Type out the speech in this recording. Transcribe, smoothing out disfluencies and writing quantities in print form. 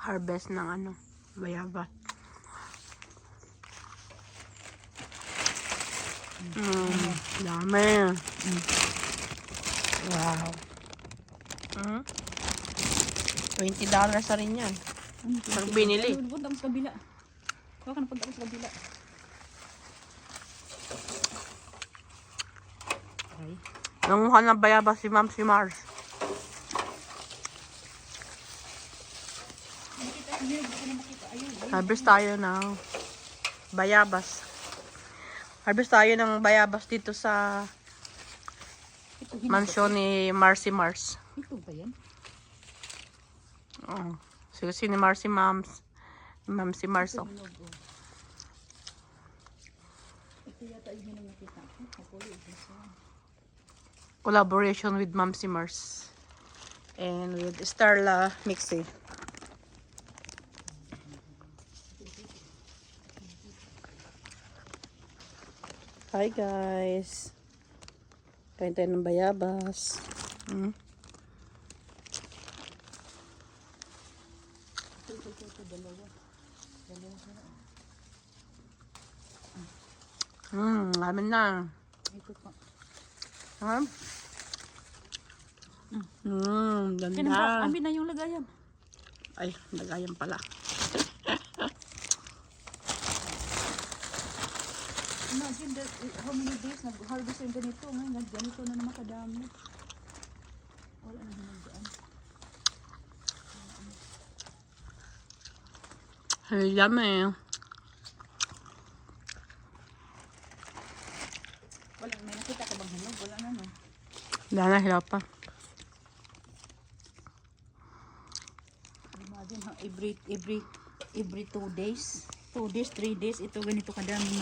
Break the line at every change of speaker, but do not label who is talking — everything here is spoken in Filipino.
harvest ng ano, bayaba. Dami. Wow. $20 na rin yan. Pag binili.
Punta ko sa kabila. Huwag ka na punta ko sa kabila. Ay.
Nanguha ng bayabas si Ma'am si Mars. Harvest tayo ng bayabas. Harvest tayo ng bayabas dito sa mansyon ni Marcy Mars.
Ito ba yan?
Oo. Si ni Marcy Mams. Ma'am si Mars. Oh.
Ito yata yung nakita ko.
Collaboration with Ma'am si Mars. And with Starla Mixie. Hi guys. Kain tayo ng bayabas. Amin na.
Ito pa.
Ganda.
Amin na yung lagayan.
Ay, lagayan pala.
Imagine that, how many days nag-harvest yung ganito. Ngayon, ganito na naman kadami. Wala na hinagdaan.
Yummy.
Wala, may nakita ka bang hinog? Wala na, no?
Wala na, hirap pa.
Imagine, every 2 days, 2 days, 3 days, ito ganito kadami.